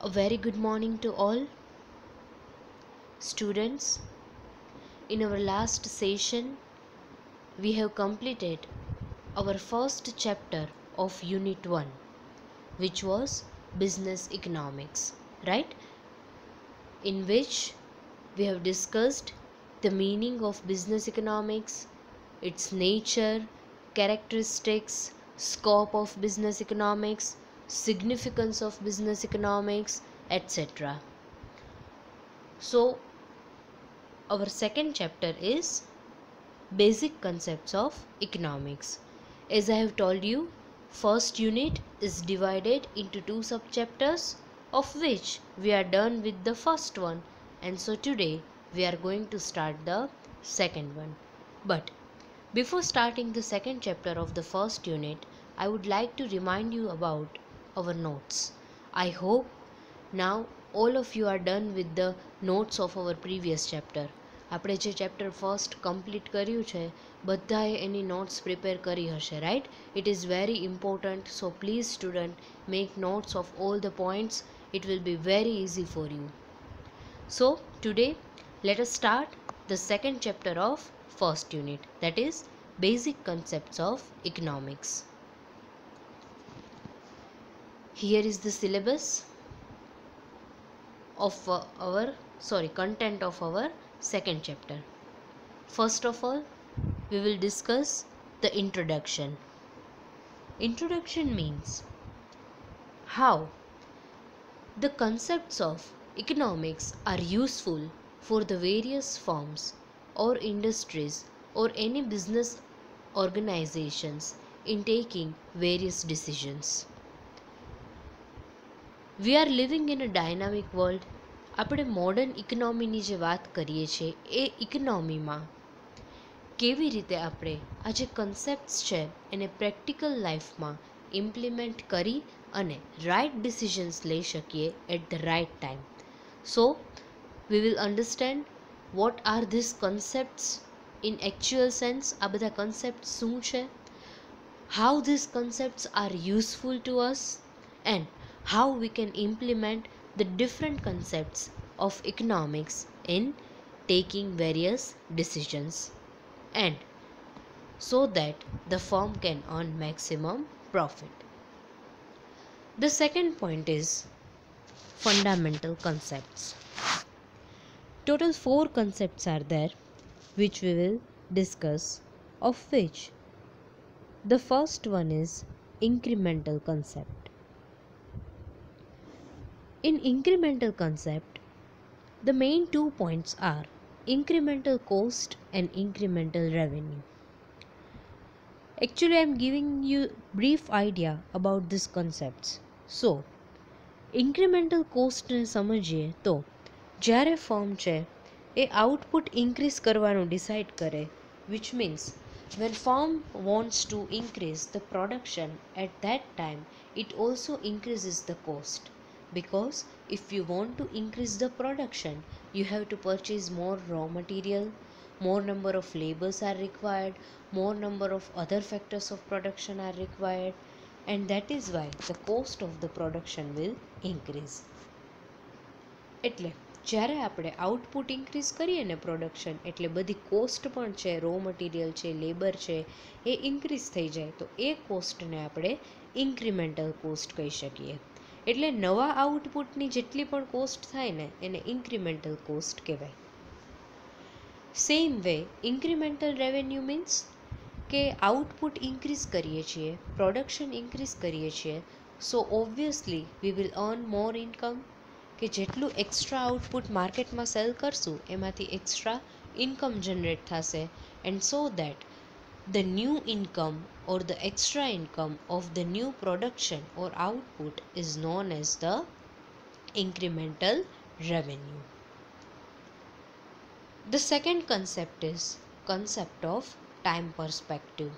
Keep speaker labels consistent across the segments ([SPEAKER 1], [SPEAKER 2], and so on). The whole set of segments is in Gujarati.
[SPEAKER 1] A very good morning to all students. In our last session, we have completed our first chapter of Unit 1, which was Business Economics, right? In which we have discussed the meaning of business economics, its nature, characteristics, scope of business economics, significance of business economics, etc. So, our second chapter is Basic Concepts of Economics. As I have told you, first unit is divided into two subchapters, of which we are done with the first one, and so today we are going to start the second one. But before starting the second chapter of the first unit, I would like to remind you about our notes. I hope now all of you are done with the notes of our previous chapter. આપણે જે ચેપ્ટર ફર્સ્ટ કમ્પ્લીટ કર્યું છે બધાએ એની નોટ્સ પ્રિપેર કરી હશે, right? It is very important, so please student make notes of all the points. It will be very easy for you. So today let us start the second chapter of first unit, that is Basic Concepts of Economics. Here is the syllabus of content of our second chapter. First of all, we will discuss the introduction. Introduction means how the concepts of economics are useful for the various firms or industries or any business organizations in taking various decisions. We are living in a dynamic world. આપણે મોડર્ન ઇકોનોમીની જે વાત કરીએ છીએ એ ઇકોનોમીમાં કેવી રીતે આપણે આ જે કન્સેપ્ટ્સ છે એને પ્રેક્ટિકલ લાઈફમાં ઇમ્પ્લિમેન્ટ કરી અને રાઇટ ડિસિઝન્સ લઈ શકીએ at the right time. So we will understand what are these concepts in actual sense. આ બધા કન્સેપ્ટ શું છે, how these concepts are useful to us, and how we can implement the different concepts of economics in taking various decisions, and so that the firm can earn maximum profit. The second point is fundamental concepts. Total 4 concepts are there which we will discuss, of which the first one is incremental concept. In incremental concept, the main 2 points are incremental cost and incremental revenue. Actually, I am giving you brief idea about these concepts. So, incremental cost ને સમજીએ તો જ્યારે ફર્મ છે એ આઉટપુટ ઇન્ક્રીઝ કરવાનું ડિસાઇડ કરે, which means when firm wants to increase the production, at that time it also increases the cost. Because if you want to increase the production, you have to purchase more raw material, more number of labors are required, more number of other factors of production are required, and that is why the cost of the production will increase. એટલે જ્યારે આપણે આઉટપુટ ઇન્ક્રીઝ કરીએ ને પ્રોડક્શન, એટલે બધી કોસ્ટ પણ છે, રો મટીરિયલ છે, લેબર છે, એ ઇન્ક્રીઝ થઈ જાય તો એ કોસ્ટને આપણે ઇન્ક્રીમેન્ટલ કોસ્ટ કહી શકીએ. એટલે નવા આઉટપુટની જેટલી પણ કોસ્ટ થાય ને એને ઇન્ક્રીમેન્ટલ કોસ્ટ કહેવાય. Same way incremental revenue means કે આઉટપુટ ઇન્ક્રીઝ કરીએ છીએ, પ્રોડક્શન ઇન્ક્રીઝ કરીએ છીએ, so obviously we will earn more income. કે જેટલું એક્સ્ટ્રા આઉટપુટ માર્કેટમાં સેલ કરશું એમાંથી એક્સ્ટ્રા ઇન્કમ જનરેટ થશે, and so that the new income or the extra income of the new production or output is known as the incremental revenue. The second concept is concept of time perspective.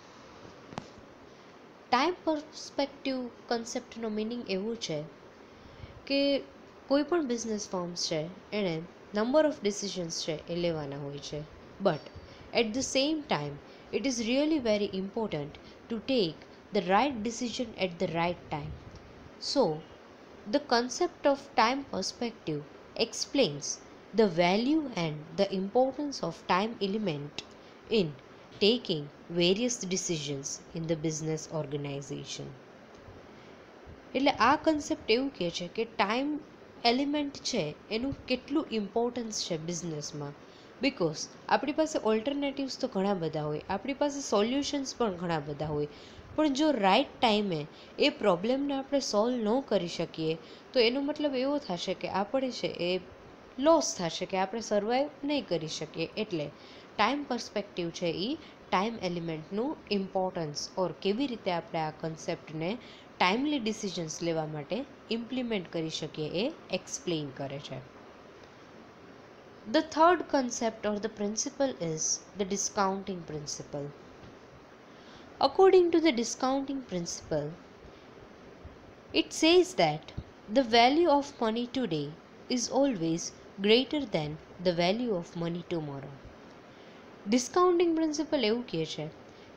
[SPEAKER 1] Time perspective concept no meaning એવું છે કે કોઈ પણ બિઝનેસ ફર્મ્સ છે એણે નંબર ઓફ ડિસિઝન્સ છે એ લેવાના હોય છે, but at the same time it is really very important to take the right decision at the right time. So, The concept of time perspective explains the value and the importance of time element in taking various decisions in the business organization. એટલે આ કન્સેપ્ટ એવું કહે છે કે ટાઈમ એલિમેન્ટ છે એનું કેટલું ઇમ્પોર્ટન્સ છે બિઝનેસમાં. બિકોઝ આપણી પાસે ઓલ્ટરનેટિવ્સ તો ઘણા બધા હોય, આપણી પાસે સોલ્યુશન્સ પણ ઘણા બધા હોય, પણ જો રાઇટ ટાઈમે એ પ્રોબ્લેમને આપણે સોલ્વ ન કરી શકીએ તો એનો મતલબ એવો થશે કે આપણે છે એ લોસ થશે, કે આપણે સર્વાઈવ નહીં કરી શકીએ. એટલે ટાઈમ પર્સ્પેક્ટિવ છે એ ટાઈમ એલિમેન્ટનું ઇમ્પોર્ટન્સ ઓર કેવી રીતે આપણે આ કન્સેપ્ટને ટાઈમલી ડિસિઝન્સ લેવા માટે ઇમ્પ્લિમેન્ટ કરી શકીએ એ એક્સપ્લેન કરે છે. The third concept or the principle is the discounting principle. According to the discounting principle, it says that the value of money today is always greater than the value of money tomorrow. Discounting principle એવું કહે છે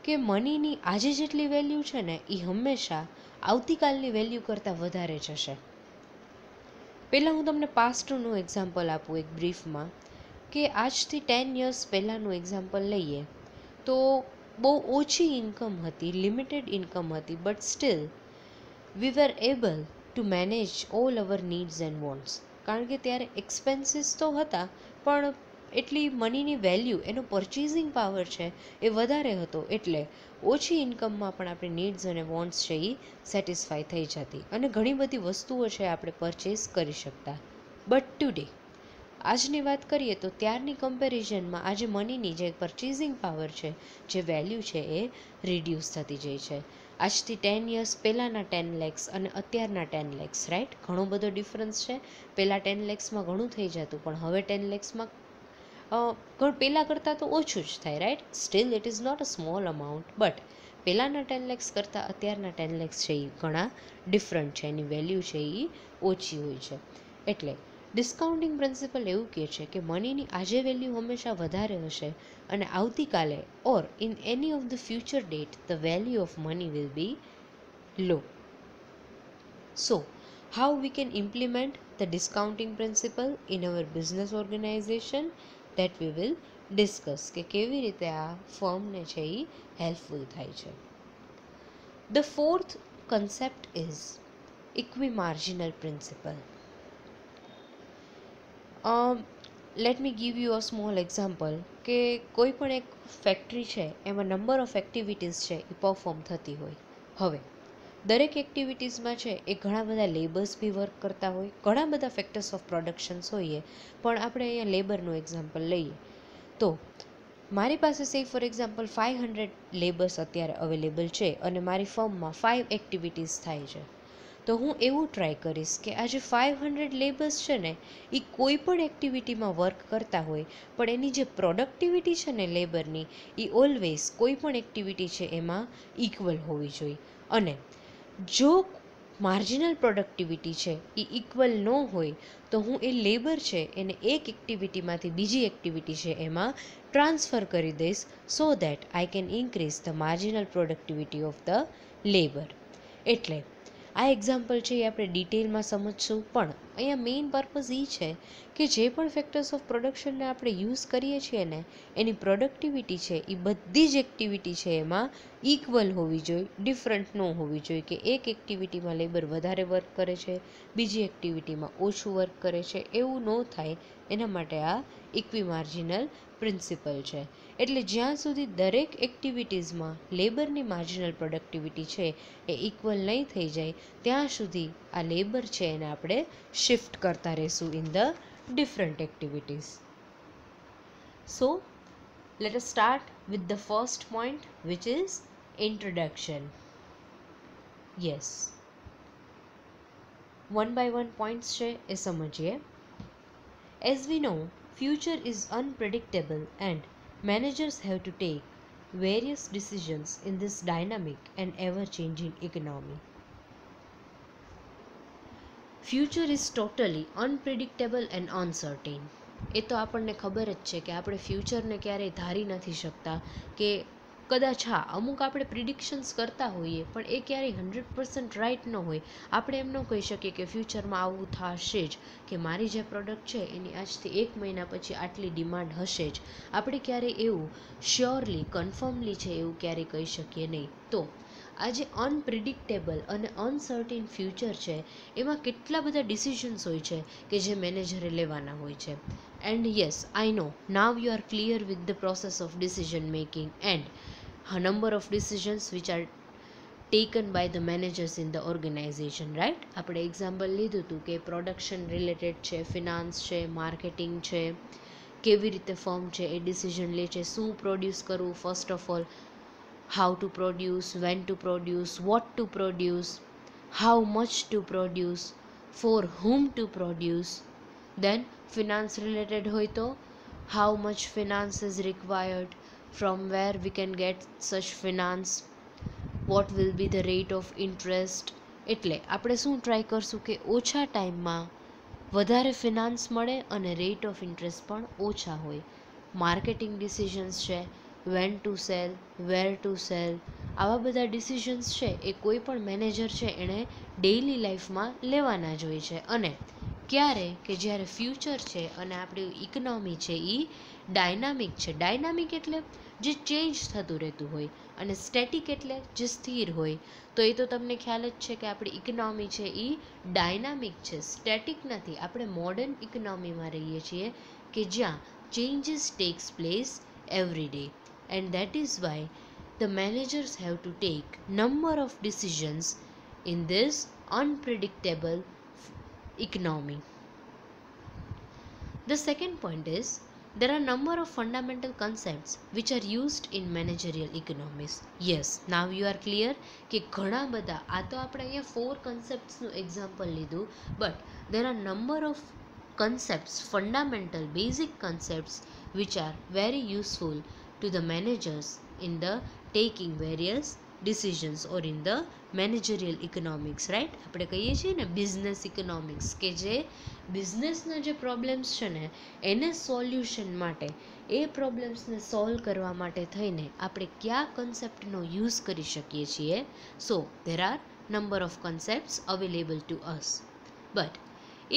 [SPEAKER 1] કે મનીની આજે જેટલી વેલ્યુ છે ને એ હંમેશા આવતીકાલની વેલ્યુ કરતાં વધારે જશે. પહેલાં હું તમને પાસ્ટનું એક્ઝામ્પલ આપું એક બ્રીફમાં, કે આજથી 10 years પહેલાંનું એક્ઝામ્પલ લઈએ તો બહુ ઓછી ઇન્કમ હતી, લિમિટેડ ઇન્કમ હતી, but still we were able to manage all our needs and wants. કારણ કે ત્યારે એક્સપેન્સીસ તો હતા પણ એટલી મનીની વેલ્યુ, એનો પરચેઝિંગ પાવર છે એ વધારે હતો, એટલે ઓછી ઇન્કમમાં પણ આપણી નીડ્સ અને વોન્ટ્સ છે એ સેટિસ્ફાઈ થઈ જતી અને ઘણી બધી વસ્તુઓ છે આપણે પરચેઝ કરી શકતા. બટ ટુડે આજની વાત કરીએ તો ત્યારની કમ્પેરિઝનમાં આજે મનીની જે પરચેઝિંગ પાવર છે, જે વેલ્યુ છે એ રિડ્યુસ થતી જાય છે. આજથી 10 years પહેલાંના 10 lakhs અને અત્યારના 10 lakhs, રાઈટ, ઘણો બધો ડિફરન્સ છે. પહેલાં 10 lakhsમાં ઘણું થઈ જતું પણ હવે 10 lakhsમાં પહેલાં કરતાં તો ઓછું જ થાય, right. Still it is not a small amount, but પહેલાંના 10 lakhs કરતાં અત્યારના 10 lakhs છે એ ઘણા ડિફરન્ટ છે, એની વેલ્યુ છે એ ઓછી હોય છે. એટલે ડિસ્કાઉન્ટિંગ પ્રિન્સિપલ એવું કહે છે કે મનીની આજે વેલ્યુ હંમેશા વધારે હશે અને આવતીકાલે or in any of the future date the value of money will be low. So how we can implement the discounting principle in our business organization, that we will discuss, કે કેવી રીતે આ ફર્મને છે એ હેલ્પફુલ થાય છે. The fourth concept is equimarginal principle. Let me give you a small example, કે કોઈ પણ એક ફેક્ટરી છે એમાં નંબર ઓફ એક્ટિવિટીઝ છે એ પરફોર્મ થતી હોય. હવે દરેક એક્ટિવિટીઝમાં છે એ ઘણા બધા લેબર્સ બી વર્ક કરતા હોય, ઘણા બધા ફેક્ટર્સ ઓફ પ્રોડક્શન્સ હોઈએ, પણ આપણે અહીંયા લેબરનું એક્ઝામ્પલ લઈએ તો મારી પાસે સે ફોર એક્ઝામ્પલ 500 લેબર્સ અત્યારે અવેલેબલ છે અને મારી ફર્મમાં 5 એક્ટિવિટીઝ થાય છે. તો હું એવું ટ્રાય કરીશ કે આ જે 500 લેબર્સ છે ને એ કોઈ પણ એક્ટિવિટીમાં વર્ક કરતા હોય પણ એની જે પ્રોડક્ટિવિટી છે ને લેબરની એ ઓલવેઝ કોઈ પણ એક્ટિવિટી છે એમાં ઇક્વલ હોવી જોઈએ. અને જો માર્જિનલ પ્રોડક્ટિવિટી છે એ ઇક્વલ ન હોય તો હું એ લેબર છે એને એક એક્ટિવિટીમાંથી બીજી એક્ટિવિટી છે એમાં ટ્રાન્સફર કરી દઈશ, so that I can increase the marginal productivity of the labour. એટલે આ એક્ઝામ્પલ છે એ આપણે ડિટેલમાં સમજશું, પણ અહીંયા મેઇન પર્પઝ એ છે કે જે પણ ફેક્ટર્સ ઓફ પ્રોડક્શનને આપણે યુઝ કરીએ છીએ ને એની પ્રોડક્ટિવિટી છે એ બધી જ એક્ટિવિટી છે એમાં ઇક્વલ હોવી જોઈએ, ડિફરન્ટ ન હોવી જોઈએ, કે એક એક્ટિવિટીમાં લેબર વધારે વર્ક કરે છે, બીજી એક્ટિવિટીમાં ઓછું વર્ક કરે છે, એવું ન થાય. એના માટે આ ઇક્વિમાર્જિનલ પ્રિન્સિપલ છે. એટલે જ્યાં સુધી દરેક એક્ટિવિટીઝમાં લેબરની માર્જિનલ પ્રોડક્ટિવિટી છે એ ઇક્વલ નહીં થઈ જાય ત્યાં સુધી આ લેબર છે એને આપણે શિફ્ટ કરતા રહીશું in the different activities. So let us start with the first point, which is introduction. Yes, one by one points છે એ સમજીએ. As we know, future is unpredictable and managers have to take various decisions in this dynamic and ever-changing economy. Future is totally unpredictable and uncertain. એ તો આપણને ખબર જ છે કે આપણે ફ્યુચરને ક્યારેય ધારી નથી શકતા કે કદાચ હા અમુક આપણે પ્રિડિક્શન્સ કરતા હોઈએ પણ એ ક્યારેય 100% રાઇટ ન હોય. આપણે એમ ન કહી શકીએ કે ફ્યુચરમાં આવું થશે જ, કે મારી જે પ્રોડક્ટ છે એની આજથી 1 મહિના પછી આટલી ડિમાન્ડ હશે જ. આપણે ક્યારેય એવું શ્યોરલી કન્ફર્મલી છે એવું ક્યારેય કહી શકીએ નહીં. તો આ જે અનપ્રિડિક્ટેબલ અને અનસર્ટેન ફ્યુચર છે એમાં કેટલા બધા ડિસિઝન્સ હોય છે કે જે મેનેજરે લેવાના હોય છે. And yes, I know now you are clear with the process of decision making and a number of decisions which are taken by the managers in the organization, right? આપણે એક્ઝામ્પલ લીધું હતું કે પ્રોડક્શન રિલેટેડ છે, ફિનાન્સ છે, માર્કેટિંગ છે, કેવી રીતે ફર્મ છે એ ડિસિઝન લે છે, શું પ્રોડ્યુસ કરવું, first of all how to produce, when to produce, what to produce, how much to produce, for whom to produce. Then finance related હોય તો how much finance is required, from where we can get such finance, what will be the rate of interest. એટલે આપણે શું ટ્રાય કરશું કે ઓછા ટાઈમમાં વધારે ફિનાન્સ મળે અને રેટ ઓફ ઇન્ટરેસ્ટ પણ ઓછા હોય. માર્કેટિંગ ડિસિઝન્સ છે, went to sell, wear to sell, આવા બધા ડિસિઝન્સ છે એ કોઈ પણ મેનેજર છે એણે ડેઇલી લાઈફમાં લેવાના જ હોય છે. અને ક્યારે કે જ્યારે ફ્યુચર છે અને આપણી ઇકોનોમી છે એ ડાયનામિક છે. ડાયનામિક એટલે જે ચેન્જ થતું રહેતું હોય, અને સ્ટેટિક એટલે જે સ્થિર હોય. તો એ તો તમને ખ્યાલ જ છે કે આપણી ઇકોનોમી છે એ ડાયનામિક છે, સ્ટેટિક નથી. આપણે મોડર્ન ઇકોનોમીમાં રહીએ છીએ કે જ્યાં changes tax place every day. And that is why the managers have to take number of decisions in this unpredictable economy. The second point is there are number of fundamental concepts which are used in managerial economics. Yes, now you are clear કે ઘણા બધા, આ તો આપણે અહીંયા 4 conceptsનું example લીધું, but there are number of concepts, fundamental basic concepts which are very useful to the managers in the taking various decisions or in the managerial economics, right? આપણે કહીએ છીએ ને બિઝનેસ ઇકોનોમિક્સ, કે જે બિઝનેસના જે પ્રોબ્લેમ્સ છે ને એને સોલ્યુશન માટે, એ પ્રોબ્લેમ્સને સોલ્વ કરવા માટે થઈને આપણે કયા કન્સેપ્ટનો યુઝ કરી શકીએ છીએ. સો there are number of concepts available to us, but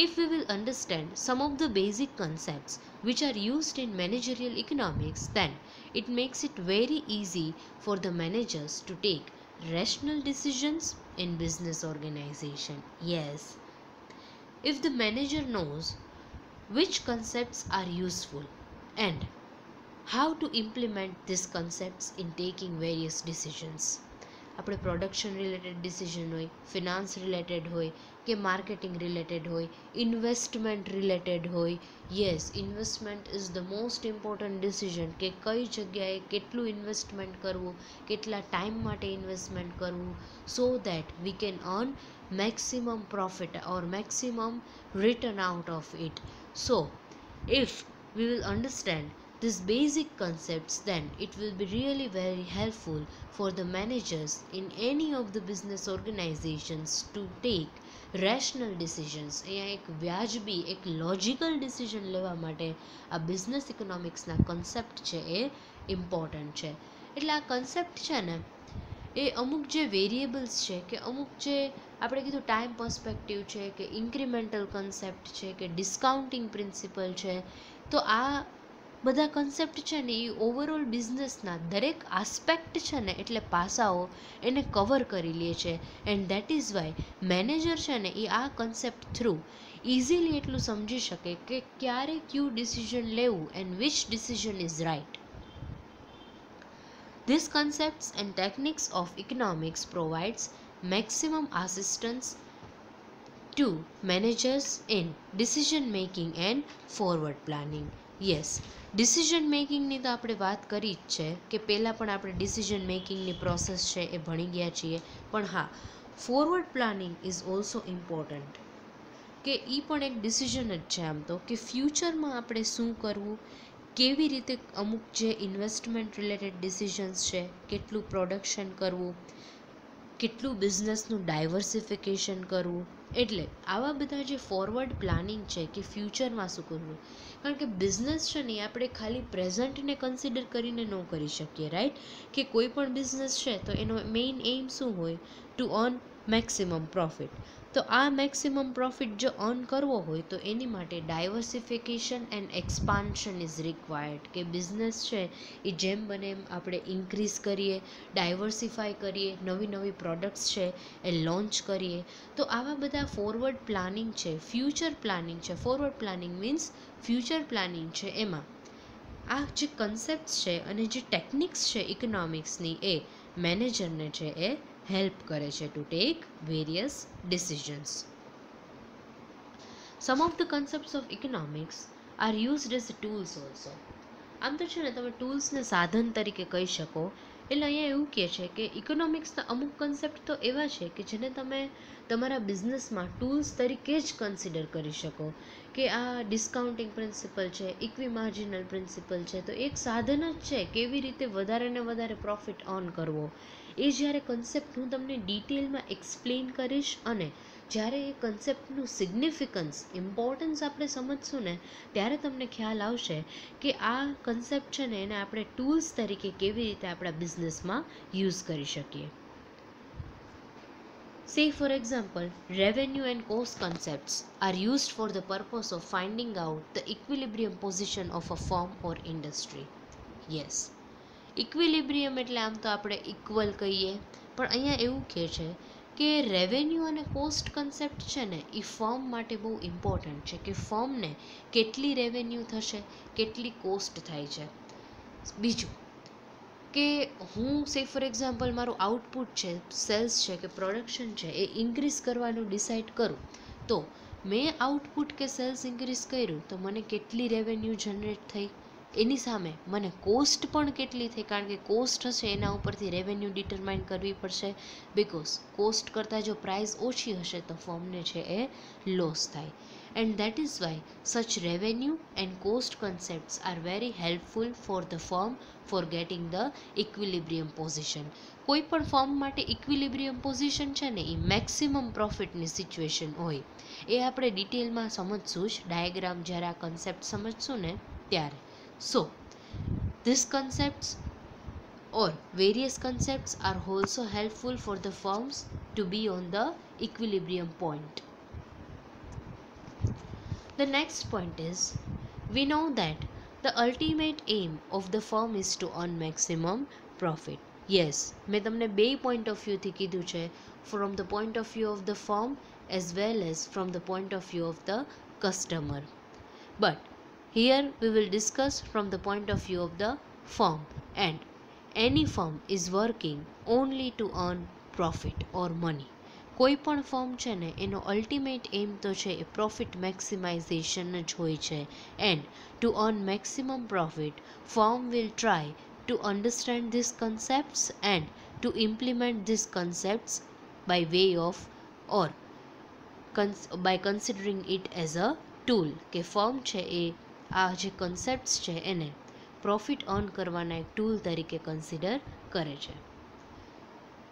[SPEAKER 1] if we will understand some of the basic concepts which are used in managerial economics, then it makes it very easy for the managers to take rational decisions in business organization. Yes, if the manager knows which concepts are useful and how to implement these concepts in taking various decisions. આપણે પ્રોડક્શન રિલેટેડ ડિસિઝન હોય, ફિનાન્સ રિલેટેડ હોય કે માર્કેટિંગ રિલેટેડ હોય, ઇન્વેસ્ટમેન્ટ રિલેટેડ હોય. Yes, investment is the most important decision, કે કઈ જગ્યાએ કેટલું ઇન્વેસ્ટમેન્ટ કરવું, કેટલા ટાઈમ માટે ઇન્વેસ્ટમેન્ટ કરવું, so that we can earn maximum profit or maximum return out of it. So if we will understand these basic concepts, then it will be really very helpful for the managers in any of the business organizations to take rational decisions. અહીંયા એક વ્યાજબી, એક લોજિકલ ડિસિઝન લેવા માટે આ બિઝનેસ ઇકોનોમિક્સના કન્સેપ્ટ છે એ ઇમ્પોર્ટન્ટ છે. એટલે આ કન્સેપ્ટ છે ને એ અમુક જે વેરિયેબલ્સ છે, કે અમુક જે આપણે કીધું ટાઈમ પર્સપેક્ટિવ છે, કે ઇન્ક્રીમેન્ટલ કન્સેપ્ટ છે, કે ડિસ્કાઉન્ટિંગ પ્રિન્સિપલ છે, તો આ બધા કન્સેપ્ટ છે ને એ ઓવરઓલ બિઝનેસના દરેક આસ્પેક્ટ છે ને, એટલે પાસાઓ એને કવર કરી લે છે. And that is why manager છે ને એ આ કન્સેપ્ટ થ્રુ ઇઝીલી એટલું સમજી શકે કે ક્યારે કયું ડિસિઝન લેવું and which decision is right. These concepts and techniques of economics provides maximum assistance to managers in decision making and forward planning. Yes, decision મેકિંગની તો આપણે વાત કરી જ છે કે પહેલાં પણ આપણે ડિસિઝન મેકિંગની પ્રોસેસ છે એ ભણી ગયા છીએ. પણ હા, forward planning is also important, કે એ પણ એક ડિસિઝન જ છે આમ તો, કે ફ્યુચરમાં આપણે શું કરવું, કેવી રીતે અમુક જે ઇન્વેસ્ટમેન્ટ રિલેટેડ ડિસિઝન્સ છે, કેટલું પ્રોડક્શન કરવું, કેટલું બિઝનેસનું ડાયવર્સિફિકેશન કરવું. એટલે આવા બધા જે ફોરવર્ડ પ્લાનિંગ છે કે ફ્યુચરમાં શું કરવું, કારણ કે બિઝનેસ છે ને આપણે ખાલી પ્રેઝન્ટને કન્સિડર કરીને ન કરી શકીએ, રાઈટ? કે કોઈ પણ બિઝનેસ છે તો એનો મેઇન એમ શું હોય? Two earn maximum profit. તો આ મેક્સિમમ પ્રોફિટ જો અર્ન કરવો હોય તો એની માટે diversification and expansion is required, કે બિઝનેસ છે એ જેમ બને એમ આપણે ઇન્ક્રીઝ કરીએ, ડાયવર્સિફાય કરીએ, નવી નવી પ્રોડક્ટ્સ છે એ લોન્ચ કરીએ. તો આવા બધા ફોરવર્ડ પ્લાનિંગ છે, ફ્યુચર પ્લાનિંગ છે. Forward planning means future planning છે. એમાં આ જે કન્સેપ્ટ્સ છે અને જે ટેકનિક્સ છે ઇકોનોમિક્સની, એ મેનેજરને છે એ હેલ્પ કરે છે to take various decisions. Some of the concepts of economics are used as tools also. આમ તો છે ને તમે ટૂલ્સને સાધન તરીકે કહી શકો. એટલે અહીંયા એવું કહે છે કે ઇકોનોમિક્સના અમુક કન્સેપ્ટ તો એવા છે કે જેને તમે તમારા બિઝનેસમાં ટૂલ્સ તરીકે જ કન્સિડર કરી શકો. કે આ ડિસ્કાઉન્ટિંગ પ્રિન્સિપલ છે, ઇક્વી માર્જિનલ પ્રિન્સિપલ છે, તો એક સાધન જ છે કેવી રીતે વધારે ને વધારે પ્રોફિટ અર્ન કરવો. એ જ્યારે કન્સેપ્ટ હું તમને ડિટેલમાં એક્સપ્લેન કરીશ અને જ્યારે એ કન્સેપ્ટનું સિગ્નિફિકન્સ, ઇમ્પોર્ટન્સ આપણે સમજશું ને, ત્યારે તમને ખ્યાલ આવશે કે આ કન્સેપ્ટ છે ને એને આપણે ટૂલ્સ તરીકે કેવી રીતે આપણા બિઝનેસમાં યુઝ કરી શકીએ. Say for example, revenue and cost concepts are used for the purpose of finding out the equilibrium position of a firm or industry. Yes, equilibrium એટલે આમ તો આપણે ઇક્વલ કહીએ, પણ અહીંયા એવું કહે છે કે રેવન્યુ અને કોસ્ટ કન્સેપ્ટ છે ને એ ફર્મ માટે બહુ ઇમ્પોર્ટન્ટ છે, કે ફર્મને કેટલી રેવન્યુ થશે, કેટલી કોસ્ટ થાય છે. બીજું કે હું સે ફોર એક્ઝામ્પલ મારું આઉટપુટ છે, સેલ્સ છે કે પ્રોડક્શન છે એ ઇન્ક્રીઝ કરવાનું ડિસાઇડ કરું, તો મેં આઉટપુટ કે સેલ્સ ઇન્ક્રીઝ કર્યું તો મને કેટલી રેવન્યુ જનરેટ થઈ, એની સામે મને કોસ્ટ પણ કેટલી થઈ, કારણ કે કોસ્ટ હશે એના ઉપરથી રેવન્યુ ડિટરમાઇન કરવી પડશે. બિકોઝ કોસ્ટ કરતાં જો પ્રાઇસ ઓછી હશે તો ફર્મને છે એ લોસ થાય. And that is why such revenue and cost concepts are very helpful for the firm for getting the equilibrium position. કોઈ પણ ફર્મ માટે ઇક્વિલિબ્રિયમ પોઝિશન છે ને એ મેક્સિમમ પ્રોફિટની સિચ્યુએશન હોય. એ આપણે ડિટેલમાં સમજશું જ, ડાયાગ્રામ જ્યારે આ કન્સેપ્ટ સમજશું ને ત્યારે. So, these concepts or various concepts are also helpful for the firms to be on the equilibrium point. The next point is, we know that the ultimate aim of the firm is to earn maximum profit. Yes, મેં તમને બે point of view થી કીધું છે, from the point of view of the firm as well as from the point of view of the customer. But here we will discuss from the point of view of the firm, and any firm is working only to earn profit or money. કોઈ પણ ફર્મ છે ને એનો અલ્ટિમેટ એમ તો છે એ પ્રોફિટ મેક્સિમાઇઝેશન જ હોય છે. And to earn maximum profit, firm will try to understand this concepts and to implement this concepts by way of or by considering it as a tool. કે ફર્મ છે એ આ જે કન્સેપ્ટ્સ છે એને પ્રોફિટ અર્ન કરવાના એક ટૂલ તરીકે કન્સિડર કરે છે.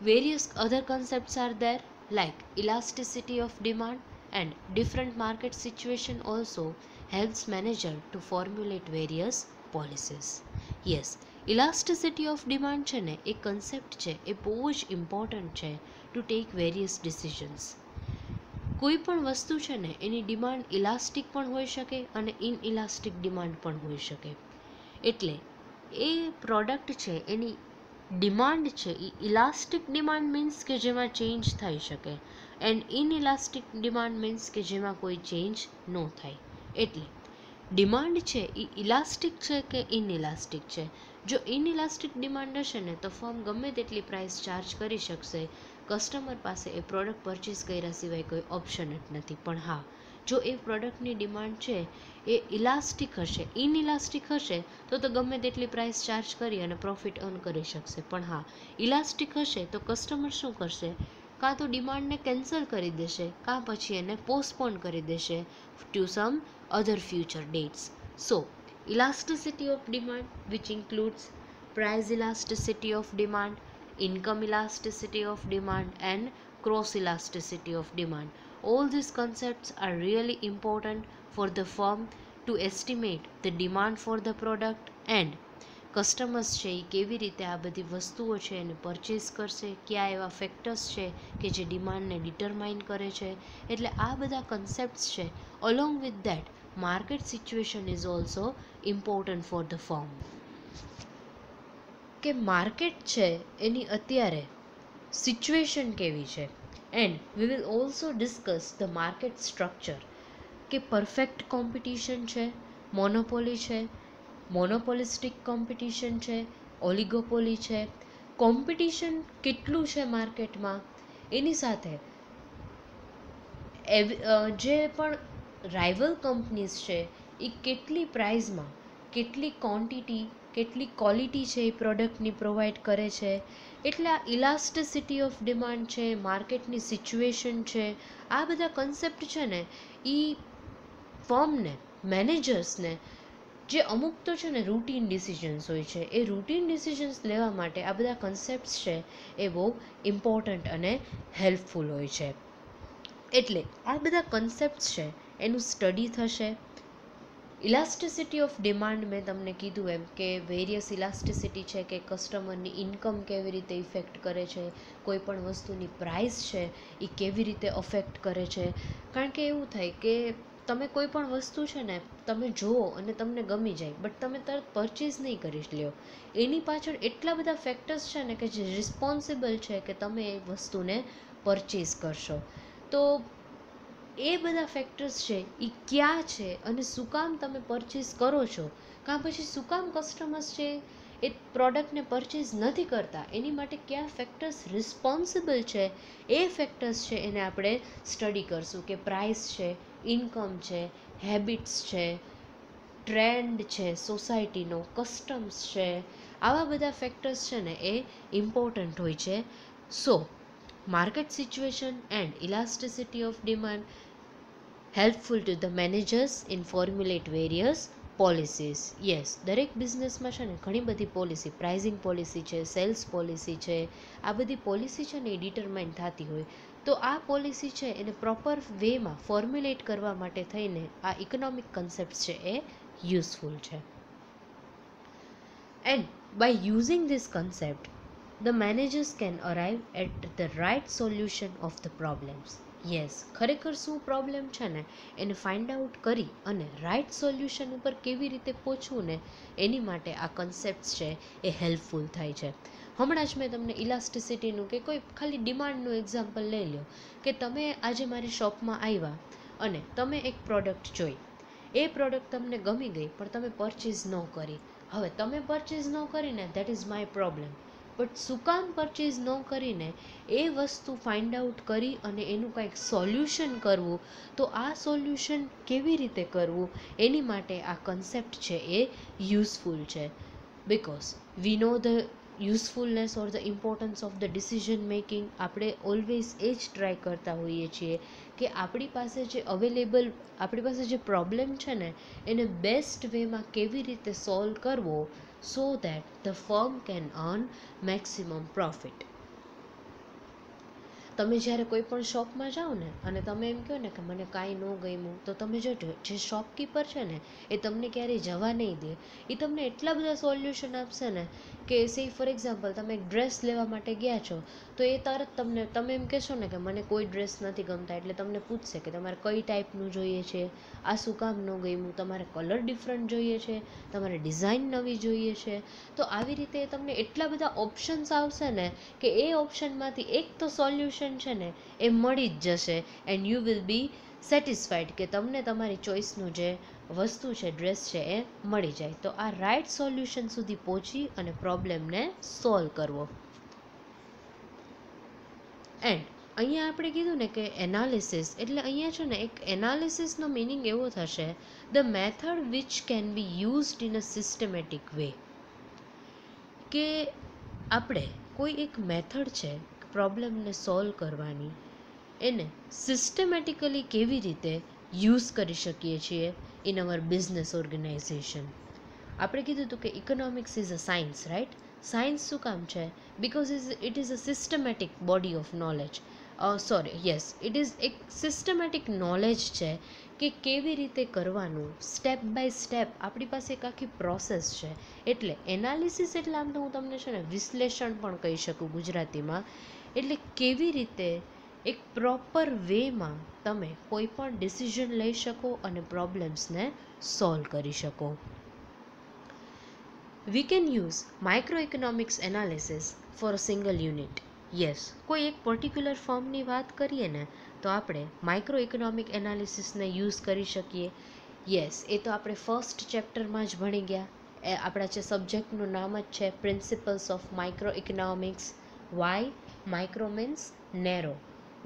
[SPEAKER 1] Various other concepts are there, like elasticity of demand and different market situation also helps manager to formulate various policies. Yes, elasticity of demand છે ને એ કન્સેપ્ટ છે એ બહુ જ ઇમ્પોર્ટન્ટ છે ટુ ટેક વેરિયસ ડિસિઝન્સ. કોઈ પણ વસ્તુ છે ને એની ડિમાન્ડ ઇલાસ્ટિક પણ હોઈ શકે અને ઇનઇલાસ્ટિક ડિમાન્ડ પણ હોઈ શકે. એટલે એ પ્રોડક્ટ છે એની ડિમાન્ડ છે એ ઇલાસ્ટિક ડિમાન્ડ મીન્સ કે જેમાં ચેન્જ થઈ શકે, એન્ડ ઇનઇલાસ્ટિક ડિમાન્ડ મીન્સ કે જેમાં કોઈ ચેન્જ ન થાય. એટલે ડિમાન્ડ છે એ ઇલાસ્ટિક છે કે ઇનઇલાસ્ટિક છે. જો ઇનઇલાસ્ટિક ડિમાન્ડ હશે ને તો ફર્મ ગમે તેટલી પ્રાઇસ ચાર્જ કરી શકશે, કસ્ટમર પાસે એ પ્રોડક્ટ પરચેસ કર્યા સિવાય કોઈ ઓપ્શન જ નથી. પણ હા, જો એ પ્રોડક્ટની ડિમાન્ડ છે એ ઇલાસ્ટિક હશે, ઇનઇલાસ્ટિક હશે તો ગમે તેટલી પ્રાઇસ ચાર્જ કરી અને પ્રોફિટ અર્ન કરી શકશે. પણ હા, ઇલાસ્ટિક હશે તો કસ્ટમર શું કરશે, કાં તો ડિમાન્ડને કેન્સલ કરી દેશે, કાં પછી એને પોસ્ટપોન કરી દેશે to some other future dates. So elasticity of demand, which includes price elasticity of demand, income elasticity of demand and cross elasticity of demand. All these concepts are really important for the firm to estimate the demand for the product and customers છે એ કેવી રીતે આ બધી વસ્તુઓ છે એને પરચેઝ કરશે, કયા એવા ફેક્ટર્સ છે કે જે ડિમાન્ડને ડિટરમાઇન કરે છે. એટલે આ બધા કન્સેપ્ટ્સ છે. Along with that market situation is also important for the firm. કે માર્કેટ છે એની અત્યારે સિચ્યુએશન કેવી છે, and we will also discuss the market structure. કે પરફેક્ટ કોમ્પિટિશન છે, મોનોપોલી છે, મોનોપોલિસ્ટિક કોમ્પિટિશન છે, ઓલિગોપોલી છે, કોમ્પિટિશન કેટલું છે માર્કેટમાં, એની સાથે જે પણ રાઇવલ કંપનીઝ છે એ કેટલી પ્રાઇઝમાં, કેટલી ક્વોન્ટિટી, કેટલી ક્વોલિટી છે એ પ્રોડક્ટની પ્રોવાઈડ કરે છે. એટલે આ ઇલાસ્ટિસિટી ઓફ ડિમાન્ડ છે, માર્કેટની સિચ્યુએશન છે, આ બધા કન્સેપ્ટ છે ને એ ફર્મને, મેનેજર્સને જે અમુક તો છે ને રૂટીન ડિસિઝન્સ હોય છે, એ રૂટીન ડિસિઝન્સ લેવા માટે આ બધા કન્સેપ્ટ્સ છે એ બહુ ઇમ્પોર્ટન્ટ અને હેલ્પફુલ હોય છે. એટલે આ બધા કન્સેપ્ટ્સ છે એનું સ્ટડી થશે. ઇલાસ્ટિસિટી ઓફ ડિમાન્ડ મેં તમને કીધું એમ કે વેરિયસ ઇલાસ્ટિસિટી છે કે કસ્ટમરની ઇન્કમ કેવી રીતે ઇફેક્ટ કરે છે, કોઈ પણ વસ્તુની પ્રાઇસ છે એ કેવી રીતે અફેક્ટ કરે છે. કારણ કે એવું થાય કે તમે કોઈ પણ વસ્તુ છે ને તમે જુઓ અને તમને ગમી જાય, બટ તમે તરત પરચેઝ નહીં કરી લ્યો. એની પાછળ એટલા બધા ફેક્ટર્સ છે ને કે જે રિસ્પોન્સિબલ છે કે તમે એ વસ્તુને પરચેઝ કરશો. તો એ બધા ફેક્ટર્સ છે એ ક્યાં છે અને શું કામ તમે પરચેઝ કરો છો, કાં પછી શું કામ કસ્ટમર્સ છે એ પ્રોડક્ટને પરચેઝ નથી કરતા, એની માટે કયા ફેક્ટર્સ રિસ્પોન્સિબલ છે, એ ફેક્ટર્સ છે એને આપણે સ્ટડી કરશું. કે પ્રાઇસ છે, ઇન્કમ છે, હેબિટ્સ છે, ટ્રેન્ડ છે સોસાયટીનો, કસ્ટમ્સ છે, આવા બધા ફેક્ટર્સ છે ને એ ઇમ્પોર્ટન્ટ હોય છે. So market situation and elasticity of demand helpful to the managers in formulate various policies. Yes, દરેક બિઝનેસમાં છે ને ઘણી બધી પોલિસી, પ્રાઇઝિંગ પોલિસી છે, સેલ્સ પોલિસી છે, આ બધી પોલિસી છે ને એ ડિટરમાઇન થતી હોય. તો આ પોલિસી છે એને પ્રોપર વેમાં ફોર્મ્યુલેટ કરવા માટે થઈને આ ઇકોનોમિક કન્સેપ્ટ છે એ યુઝફુલ છે. And by using this concept the managers can arrive at the right solution of the problems. Yes, ખરેખર શું પ્રોબ્લેમ છે ને એને ફાઇન્ડ આઉટ કરી અને રાઇટ સોલ્યુશન ઉપર કેવી રીતે પહોંચવું ને એની માટે આ કન્સેપ્ટ્સ છે એ હેલ્પફુલ થાય છે. હમણાં જ મેં તમને ઇલાસ્ટિસિટીનું કે કોઈ ખાલી ડિમાન્ડનું એક્ઝામ્પલ લઈ લો કે તમે આજે મારી શોપમાં આવ્યા અને તમે એક પ્રોડક્ટ જોઈ, એ પ્રોડક્ટ તમને ગમી ગઈ પણ તમે પરચેઝ ન કરી. હવે તમે પરચેઝ ન કરીને that is my problem, but શું કામ પરચેઝ ન કરીને એ વસ્તુ ફાઇન્ડ આઉટ કરી અને એનું કંઈક સોલ્યુશન કરવું, તો આ સોલ્યુશન કેવી રીતે કરવું એની માટે આ કન્સેપ્ટ છે એ યુઝફુલ છે. Because we know the usefulness or the importance of the decision making. આપણે ઓલવેઝ એ જ ટ્રાય કરતા હોઈએ છીએ કે આપણી પાસે જે અવેલેબલ, આપણી પાસે જે પ્રોબ્લેમ છે ને એને બેસ્ટ વેમાં કેવી રીતે સોલ્વ કરવો, so that the firm can earn maximum profit. તમે જ્યારે કોઈ પણ શોપમાં જાઓ ને અને તમે એમ કહો ને કે મને કાંઈ ન ગમ્યું, તો તમે જોજો જે શોપકીપર છે ને એ તમને ક્યારેય જવા નહીં દે. એ તમને એટલા બધા સોલ્યુશન આપશે ને કે સે ફોર એક્ઝામ્પલ તમે એક ડ્રેસ લેવા માટે ગયા છો તો એ તરત તમને, તમે એમ કહેશો ને કે મને કોઈ ડ્રેસ નથી ગમતા, એટલે તમને પૂછશે કે તમારે કઈ ટાઈપનું જોઈએ છે, આ શું કામ ન ગમ્યું, તમારે કલર ડિફરન્ટ જોઈએ છે, તમારે ડિઝાઇન નવી જોઈએ છે. તો આવી રીતે તમને એટલા બધા ઓપ્શન્સ આવશે ને કે એ ઓપ્શનમાંથી એક તો સોલ્યુશન છે ને એ મળી જ જશે and you will be satisfied કે તમને તમારી ચોઈસનું જે વસ્તુ છે, ડ્રેસ છે એ મળી જાય. તો આ રાઇટ સોલ્યુશન સુધી પહોંચી અને પ્રોબ્લેમને સોલ્વ કરવો. એન્ડ અહીંયા આપણે કીધું ને કે એનાલિસિસ, એટલે અહીંયા છે ને એક એનાલિસિસનો મિનિંગ એવો થશે the method which can be used in a systematic way. કે આપણે કોઈ એક મેથડ છે પ્રોબ્લેમને સોલ્વ કરવાની, એને સિસ્ટમેટિકલી કેવી રીતે યુઝ કરી શકીએ છીએ ઇન અવર બિઝનેસ ઓર્ગેનાઇઝેશન. આપણે કીધું હતું કે economics is a science, right? Science શું કામ છે? Because it is a systematic body of knowledge. It is એક સિસ્ટમેટિક નોલેજ છે કે કેવી રીતે કરવાનું, સ્ટેપ બાય સ્ટેપ આપણી પાસે એક આખી પ્રોસેસ છે. એટલે એનાલિસિસ એટલે આમ તો હું તમને છે ને વિશ્લેષણ પણ કહી શકું ગુજરાતીમાં. એટલે કેવી રીતે એક પ્રોપર વેમાં તમે કોઈ પણ ડિસિઝન લઈ શકો અને પ્રોબ્લેમ્સને સોલ્વ કરી શકો. We can use microeconomics analysis for a single unit. Yes, કોઈ એક પર્ટિક્યુલર ફર્મની વાત કરીએ ને તો આપણે માઇક્રો ઇકોનોમિક એનાલિસિસને યુઝ કરી શકીએ. યસ, એ તો આપણે ફર્સ્ટ ચેપ્ટરમાં જ ભણી ગયા. એ આપણા જે સબ્જેક્ટનું નામ જ છે principles of micro economics. Why micro means narrow.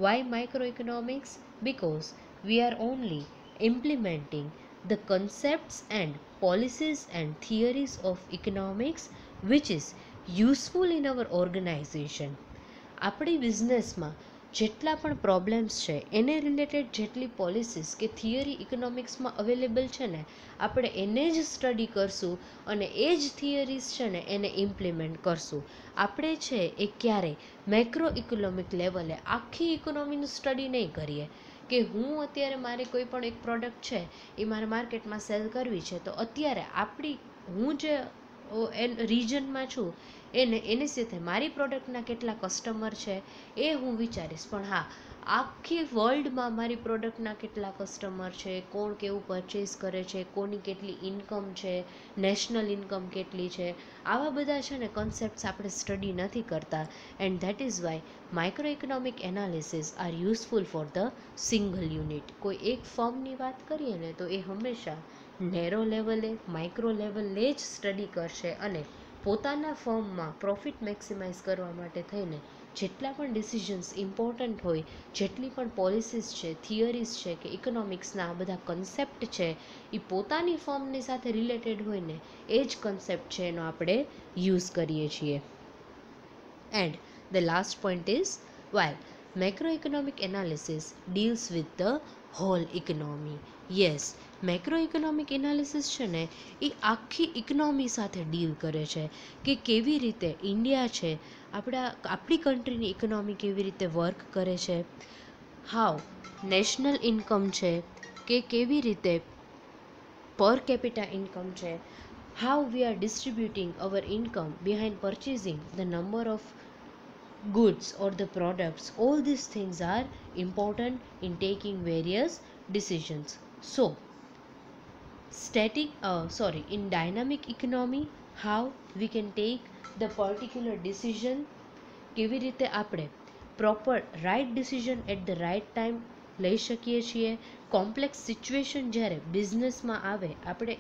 [SPEAKER 1] Why micro economics? Because we are only implementing the concepts and policies and theories of economics which is useful in our organization. આપણી બિઝનેસમાં જેટલા પણ પ્રોબ્લેમ્સ છે એને રિલેટેડ જેટલી પોલિસીસ કે થિયરી ઇકોનોમિક્સમાં અવેલેબલ છે ને, આપણે એને જ સ્ટડી કરશું અને એ જ થિયરીઝ છે ને એને ઇમ્પ્લિમેન્ટ કરશું. આપણે છે એ ક્યારેય મેક્રો ઇકોનોમિક લેવલે આખી ઇકોનોમીનું સ્ટડી નહીં કરીએ કે હું અત્યારે મારી કોઈ પણ એક પ્રોડક્ટ છે એ મારે માર્કેટમાં સેલ કરવી છે, તો અત્યારે હું જે રિજનમાં છું એની સાથે મારી પ્રોડક્ટના કેટલા કસ્ટમર છે એ હું વિચારીશ. પણ હા, આખી વર્લ્ડમાં મારી પ્રોડક્ટના કેટલા કસ્ટમર છે, કોણ કેવું પરચેઝ કરે છે, કોની કેટલી ઇન્કમ છે, નેશનલ ઇન્કમ કેટલી છે, આવા બધા છે ને કન્સેપ્ટ્સ આપણે સ્ટડી નથી કરતા. And that is why micro economic analysis are useful for the single unit. કોઈ એક ફર્મની વાત કરીએ ને તો એ હંમેશા નેરો લેવલે, માઇક્રો લેવલે જ સ્ટડી કરશે અને પોતાના ફર્મમાં પ્રોફિટ મેક્સિમાઇઝ કરવા માટે થઈને જેટલા પણ ડિસિઝન્સ ઇમ્પોર્ટન્ટ હોય, જેટલી પણ પોલિસીસ છે, થિયરીઝ છે કે ઇકોનોમિક્સના આ બધા કન્સેપ્ટ છે એ પોતાની ફર્મની સાથે રિલેટેડ હોય ને એ જ કન્સેપ્ટ છે એનો આપણે યુઝ કરીએ છીએ. And the last point is while macroeconomic analysis deals with the whole economy. Yes, macroeconomic analysis છે ને એ આખી ઇકોનોમી સાથે ડીલ કરે છે કે કેવી રીતે ઇન્ડિયા છે આપણી કન્ટ્રીની ઇકોનોમી કેવી રીતે વર્ક કરે છે, હાઉ નેશનલ ઇન્કમ છે કે કેવી રીતે પર કેપિટા ઇન્કમ છે, how we are distributing our income behind purchasing the number of goods or the products. All these things are important in taking various decisions. So in dynamic economy, how we can take the particular decision, કેવી રીતે આપણે proper right decision at the right time લઈ શકીએ છીએ. કોમ્પ્લેક્સ સિચ્યુએશન જ્યારે બિઝનેસમાં આવે, આપણે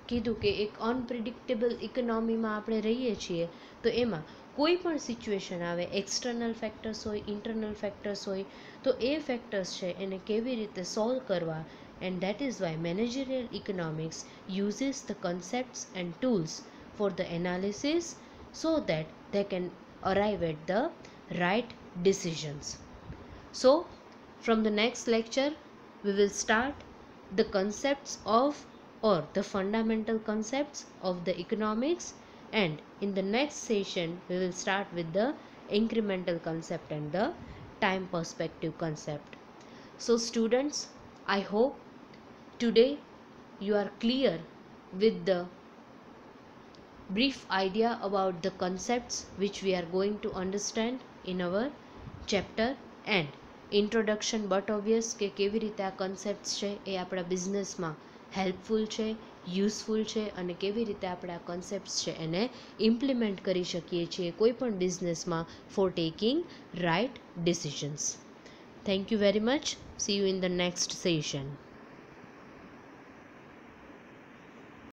[SPEAKER 1] કીધું કે એક અનપ્રિડિક્ટેબલ ઇકોનોમીમાં આપણે રહીએ છીએ, તો એમાં કોઈ પણ સિચ્યુએશન આવે, એક્સટર્નલ ફેક્ટર્સ હોય, ઇન્ટરનલ ફેક્ટર્સ હોય, તો એ ફેક્ટર્સ છે એને કેવી રીતે સોલ્વ કરવા. And that is why managerial economics uses the concepts and tools for the analysis so that they can arrive at the right decisions. So from the next lecture we will start the concepts of or the fundamental concepts of the economics, and in the next session we will start with the incremental concept and the time perspective concept. So students, I hope today you are clear with the brief idea about the concepts which we are going to understand in our chapter and introduction but obvious કે કેવી રીતે આ કન્સેપ્ટ્સ છે એ આપણા બિઝનેસમાં હેલ્પફુલ છે, યુઝફુલ છે અને કેવી રીતે આપણે આ કન્સેપ્ટ્સ છે એને ઇમ્પ્લિમેન્ટ કરી શકીએ છીએ કોઈ પણ બિઝનેસમાં for taking right decisions. Thank you very much. See you in the next session.